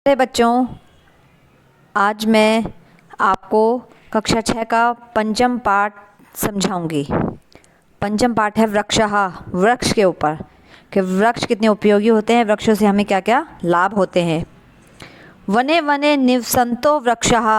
अरे बच्चों, आज मैं आपको कक्षा 6 का पंचम पाठ समझाऊंगी। पंचम पाठ है वृक्षः, वृक्ष के ऊपर कि वृक्ष कितने उपयोगी होते हैं, वृक्षों से हमें क्या क्या लाभ होते हैं। वने वने निवसन्तो वृक्षः,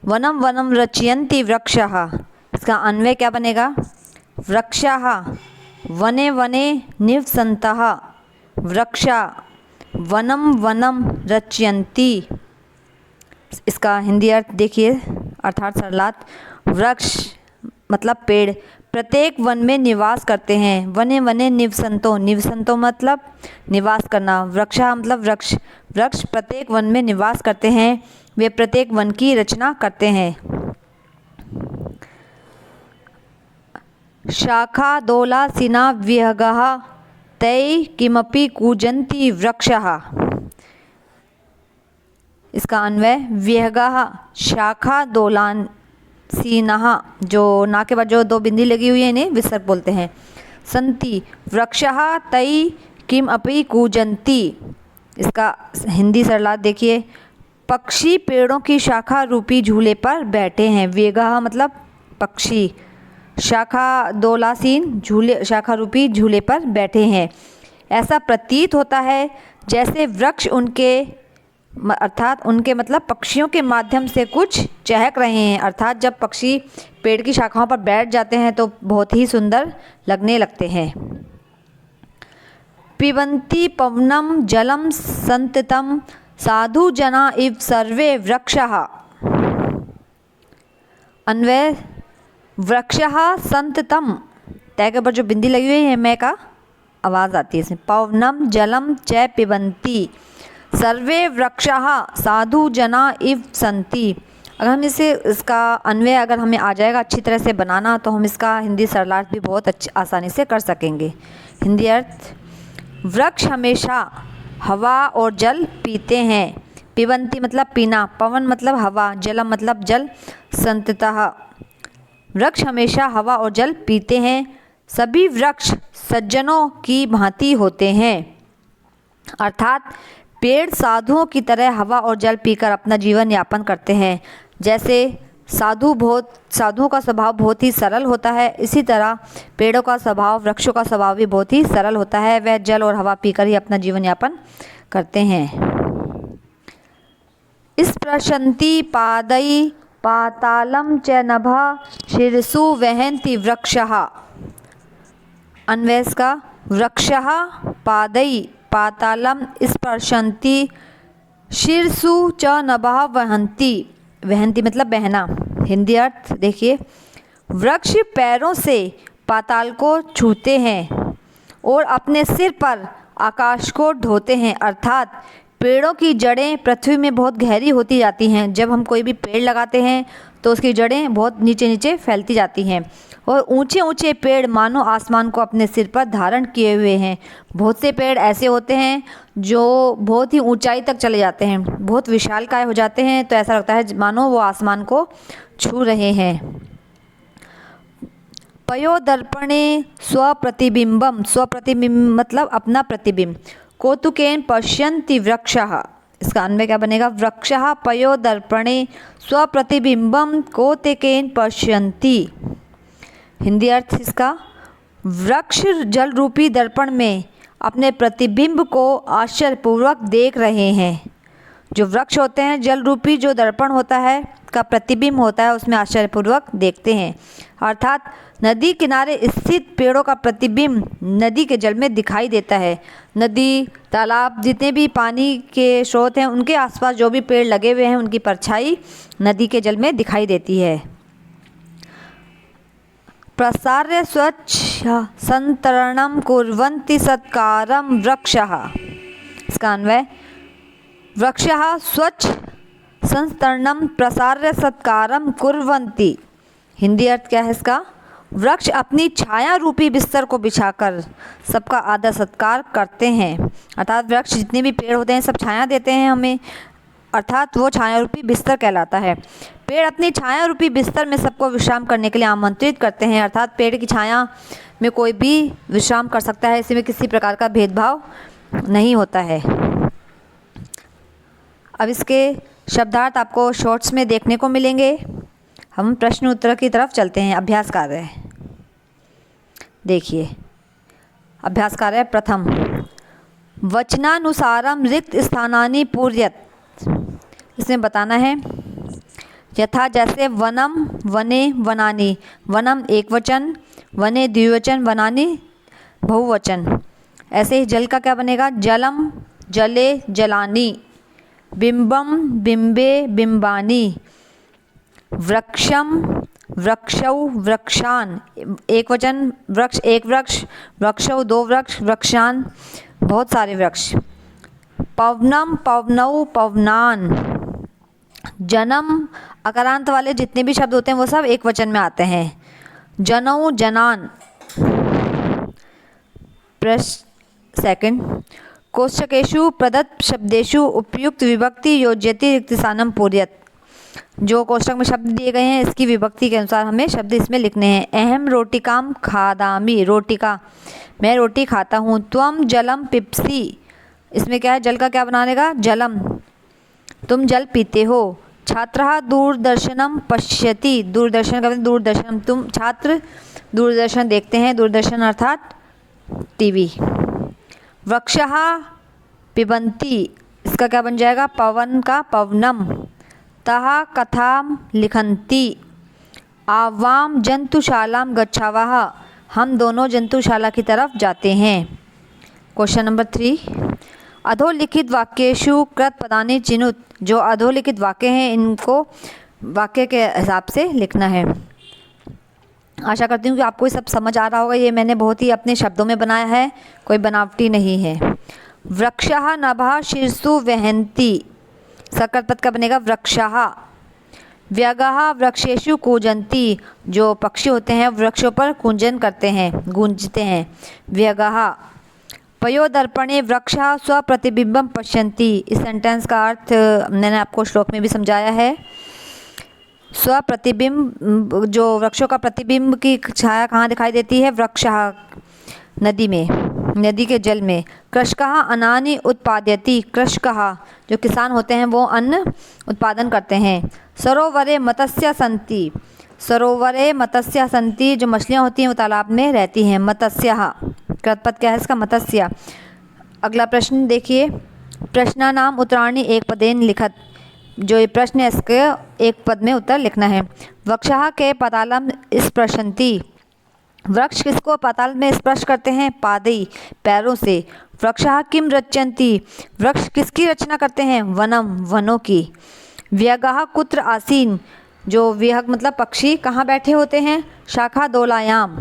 वनम वनम रचयन्ति वृक्षः। इसका अन्वय क्या बनेगा? वृक्षः वने वने निवसन्तः वृक्षा वनम वनम रचयन्ति। इसका हिंदी अर्थ देखिए, अर्थात सरलार्थ। वृक्ष मतलब पेड़ प्रत्येक वन में निवास करते हैं। वने वने निवसन्तो, निवसन्तो मतलब निवास करना। वृक्षा मतलब वृक्ष, वृक्ष प्रत्येक वन में निवास करते हैं, वे प्रत्येक वन की रचना करते हैं। शाखा दोलासिना विहगः तै किमपि कूजन्ति वृक्षः। इसका अन्वय विहगः शाखा दोलासीनः, जो ना के बाद जो दो बिंदी लगी हुई है इन्हें विसर्ग बोलते हैं। संति वृक्षः तै किम अपि कूजन्ति। इसका हिंदी सरलार्थ देखिए, पक्षी पेड़ों की शाखा रूपी झूले पर बैठे हैं। विहगः मतलब पक्षी, शाखा दोलासीन झूले, शाखा रूपी झूले पर बैठे हैं। ऐसा प्रतीत होता है जैसे वृक्ष उनके अर्थात उनके मतलब पक्षियों के माध्यम से कुछ चहक रहे हैं। अर्थात जब पक्षी पेड़ की शाखाओं पर बैठ जाते हैं तो बहुत ही सुंदर लगने लगते हैं। पिबन्ति पवनम जलम संततम साधु जना इव सर्वे वृक्षः। अन्वय वृक्षः संततम, तय के ऊपर जो बिंदी लगी हुई है मैं का आवाज़ आती है इसमें। पवनम जलम च पिबन्ति सर्वे वृक्षः साधु जना इव सन्ति। अगर हम इसका अन्वय अगर हमें आ जाएगा अच्छी तरह से बनाना तो हम इसका हिंदी सरलार्थ भी बहुत अच्छी आसानी से कर सकेंगे। हिंदी अर्थ, वृक्ष हमेशा हवा और जल पीते हैं। पिबन्ति मतलब पीना, पवन मतलब हवा, जलम मतलब जल, संततः वृक्ष हमेशा हवा और जल पीते हैं। सभी वृक्ष सज्जनों की भांति होते हैं। अर्थात पेड़ साधुओं की तरह हवा और जल पीकर अपना जीवन यापन करते हैं। जैसे साधुओं का स्वभाव बहुत ही सरल होता है, इसी तरह पेड़ों का स्वभाव, वृक्षों का स्वभाव भी बहुत ही सरल होता है। वह जल और हवा पीकर ही अपना जीवन यापन करते हैं। इस प्रशंति पादई पातालम च नभः शीर्षु वहन्ति वृक्षः। अन्वय का वृक्षः पादई पातालम स्पर्शन्ति शीर्षु च नभः वहन्ति। वहन्ति मतलब बहना। हिंदी अर्थ देखिए, वृक्ष पैरों से पाताल को छूते हैं और अपने सिर पर आकाश को ढोते हैं। अर्थात पेड़ों की जड़ें पृथ्वी में बहुत गहरी होती जाती हैं। जब हम कोई भी पेड़ लगाते हैं तो उसकी जड़ें बहुत नीचे नीचे फैलती जाती हैं और ऊंचे ऊंचे पेड़ मानो आसमान को अपने सिर पर धारण किए हुए हैं। बहुत से पेड़ ऐसे होते हैं जो बहुत ही ऊंचाई तक चले जाते हैं, बहुत विशालकाय हो जाते हैं, तो ऐसा लगता है मानो वो आसमान को छू रहे हैं। पयोदर्पणे स्वप्रतिबिंबम, स्वप्रतिबिंब मतलब अपना प्रतिबिंब। कौतुकेन पश्यन्ति वृक्षः। इसका अन्वय क्या बनेगा? वृक्षः पयोदर्पणे स्वप्रतिबिंबम कौतुकेन पश्यन्ति। हिंदी अर्थ इसका, वृक्ष जल रूपी दर्पण में अपने प्रतिबिंब को आश्चर्यपूर्वक देख रहे हैं। जो वृक्ष होते हैं, जल रूपी जो दर्पण होता है का प्रतिबिंब होता है, उसमें आश्चर्यपूर्वक देखते हैं। अर्थात नदी किनारे स्थित पेड़ों का प्रतिबिंब नदी के जल में दिखाई देता है। नदी, तालाब, जितने भी पानी के स्रोत हैं उनके आसपास जो भी पेड़ लगे हुए हैं उनकी परछाई नदी के जल में दिखाई देती है। प्रसार्य स्वच्छ संतरणं कुर्वन्ति सत्कारं वृक्षः। इसका अन्वय, वृक्षः स्वच्छ संतरणं प्रसार्य सत्कारं कुर्वन्ति। हिंदी अर्थ क्या है इसका? वृक्ष अपनी छाया रूपी बिस्तर को बिछाकर सबका आदर सत्कार करते हैं। अर्थात वृक्ष जितने भी पेड़ होते हैं सब छाया देते हैं हमें, अर्थात वो छाया रूपी बिस्तर कहलाता है। पेड़ अपनी छाया रूपी बिस्तर में सबको विश्राम करने के लिए आमंत्रित करते हैं। अर्थात पेड़ की छाया में कोई भी विश्राम कर सकता है, इसमें किसी प्रकार का भेदभाव नहीं होता है। अब इसके शब्दार्थ आपको शॉर्ट्स में देखने को मिलेंगे। हम प्रश्न उत्तर की तरफ चलते हैं। अभ्यास कार्य देखिए। अभ्यास कार्य प्रथम, वचनानुसारम रिक्त स्थानानि पूरयत। इसमें बताना है यथा, जैसे वनम वने वनानि, वनम एक वचन, वने द्विवचन, वनानि बहुवचन। ऐसे ही जल का क्या बनेगा, जलम जले जलानि, बिंबम बिंबे बिंबानि, वृक्षम वृक्षौ वृक्षान, एक वचन वृक्ष एक वृक्ष, वृक्षौ दो वृक्ष, वृक्षान बहुत सारे वृक्ष। पवनम पवनौ पवनान, जन्म अकारांत वाले जितने भी शब्द होते हैं वो सब एक वचन में आते हैं। जनौ जनान। प्रश्न सेकंड, कोष्ठकेषु प्रदत्त शब्देषु उपयुक्त विभक्ति योज्यति रिक्त स्थानम पूरयत। जो कोष्ठक में शब्द दिए गए हैं इसकी विभक्ति के अनुसार हमें शब्द इसमें लिखने हैं। अहम रोटिकाम खादामि, रोटिका मैं रोटी खाता हूँ। त्वम जलम पिप्सी, इसमें क्या है, जल का क्या बनाने का, जलम, तुम जल पीते हो। छात्रः दूरदर्शनम पश्यति, दूरदर्शन का दूरदर्शन, तुम छात्र दूरदर्शन देखते हैं, दूरदर्शन अर्थात टीवी। वृक्षः पिबन्ति, इसका क्या बन जाएगा, पवन का पवनम। तः कथाम लिखन्ति। आवाम जंतुशालाम गच्छावः, हम दोनों जंतुशाला की तरफ जाते हैं। क्वेश्चन नंबर 3, अधोलिखित वाक्येषु कृत पदानि चिनुत। जो अधोलिखित वाक्य हैं इनको वाक्य के हिसाब से लिखना है। आशा करती हूँ कि आपको ये सब समझ आ रहा होगा। ये मैंने बहुत ही अपने शब्दों में बनाया है, कोई बनावटी नहीं है। वृक्षः नभः शीर्षु वहन्ति, सकर्त पद का बनेगा वृक्षः। व्यगः वृक्षेषु कूजन्ति, जो पक्षी होते हैं वृक्षों पर कूंजन करते हैं, गूंजते हैं। व्यगः। पयोदर्पणे वृक्षः स्वप्रतिबिंबम पश्यन्ति, इस सेंटेंस का अर्थ मैंने आपको श्लोक में भी समझाया है। स्वप्रतिबिंब, जो वृक्षों का प्रतिबिंब की छाया कहाँ दिखाई देती है, वृक्षः, नदी में, नदी के जल में। कृषकः अन्नानि उत्पादयति, कृषकः जो किसान होते हैं वो अन्न उत्पादन करते हैं। सरोवरे मत्स्य सन्ति, सरोवरे मत्स्य सन्ति, जो मछलियाँ होती हैं वो तालाब में रहती हैं। मत्स्यः, कृतपद क्या है इसका, मत्स्य। अगला प्रश्न देखिए। प्रश्नानाम उत्तराणि एक पदेन लिखत, जो ये प्रश्न है इसके एक पद में उत्तर लिखना है। वृक्षः के पातालम स्पृशन्ति, वृक्ष किसको पाताल में स्पर्श करते हैं, पादै, पैरों से। वृक्षः किम रचयन्ति, वृक्ष किसकी रचना करते हैं, वनम, वनों की। व्यगः कुत्र आसीन, जो व्यग मतलब पक्षी कहाँ बैठे होते हैं, शाखा दोलायाम।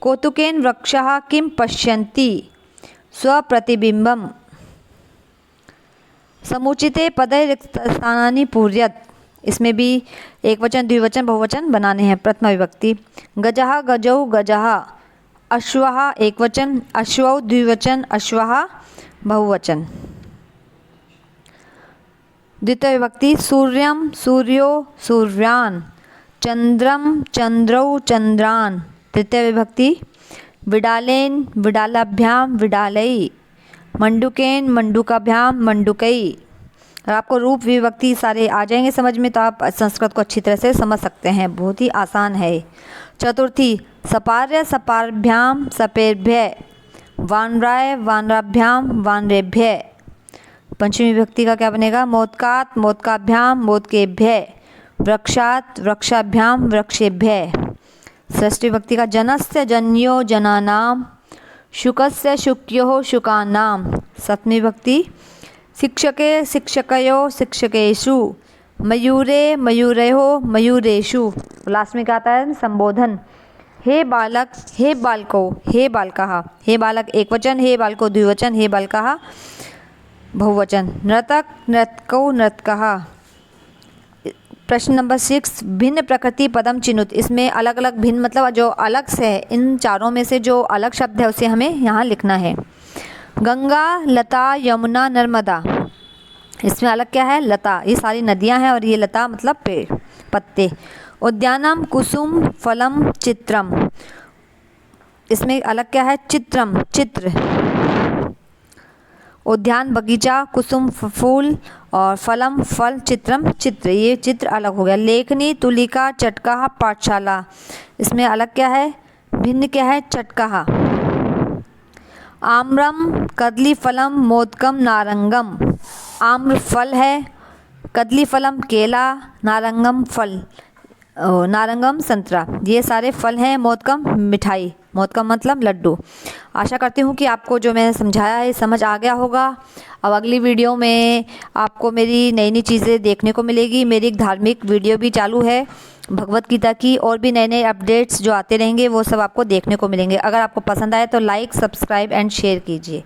कौतुकेन वृक्षः किम पश्यन्ति, स्वप्रतिबिंबम। समुचिते पदे रिक्त स्थानानि पूरयत, इसमें भी एक वचन द्विवचन बहुवचन बनाने हैं। प्रथमा विभक्ति। गजः गजौ गजः, अश्वः एक वचन, अश्वौ द्विवचन, अश्वः बहुवचन। द्वितीय विभक्ति। सूर्यम सूर्यो सूर्यान, चंद्रम चंद्रौ चंद्रान। तृतीय विभक्ति। विडालेन विडालाभ्याम विडालई, मंडुकेन मंडुकाभ्याम मंडुकई। और आपको रूप विभक्ति सारे आ जाएंगे समझ में, तो आप संस्कृत को अच्छी तरह से समझ सकते हैं, बहुत ही आसान है। चतुर्थी। सपार्य सपार्भ्याम सपेभ्य, वानराय वानराभ्याम वानरेभ्य। पंचमी विभक्ति का क्या बनेगा, मोदकात मोदकाभ्याम मोदकेभ्य, वृक्षात वृक्षाभ्याम वृक्षेभ्य। षष्ठी विभक्ति का। जनस्य जन्यो जनानाम, शुकस्य शुक्यो शुकानाम। सप्तमी विभक्ति। शिक्षके शिक्षकयो शिक्षकेषु, मयूरे मयूरयो मयूरेषु। लास्ट में क्या आता है, संबोधन। हे बालक हे बालको हे बालकः, हे बालक एक वचन, हे बालको द्विवचन, हे बालकः बहुवचन। नर्तक नर्तकौ नर्तकः। प्रश्न नंबर 6। भिन्न प्रकृति पदम चिनुत, इसमें अलग अलग भिन्न मतलब जो अलग से है, इन चारों में से जो अलग शब्द है उसे हमें यहाँ लिखना है। गंगा लता यमुना नर्मदा, इसमें अलग क्या है, लता, ये सारी नदियाँ हैं और ये लता मतलब पेड़ पत्ते। उद्यानम कुसुम फलम चित्रम, इसमें अलग क्या है, चित्रम चित्र। उद्यान बगीचा, कुसुम फूल और फलम फल, चित्रम चित्र, ये चित्र अलग हो गया। लेखनी तुलिका चटका पाठशाला, इसमें अलग क्या है, भिन्न क्या है, चटका। आम्रम कदली फलम मोदकम नारंगम, आम्र फल है, कदली फलम केला, नारंगम फल, नारंगम संतरा, ये सारे फल हैं। मोदकम मिठाई, मोदकम मतलब लड्डू। आशा करती हूँ कि आपको जो मैंने समझाया है समझ आ गया होगा। अब अगली वीडियो में आपको मेरी नई नई चीज़ें देखने को मिलेगी। मेरी एक धार्मिक वीडियो भी चालू है भगवत गीता की, और भी नए नए अपडेट्स जो आते रहेंगे वो सब आपको देखने को मिलेंगे। अगर आपको पसंद आए तो लाइक, सब्सक्राइब एंड शेयर कीजिए।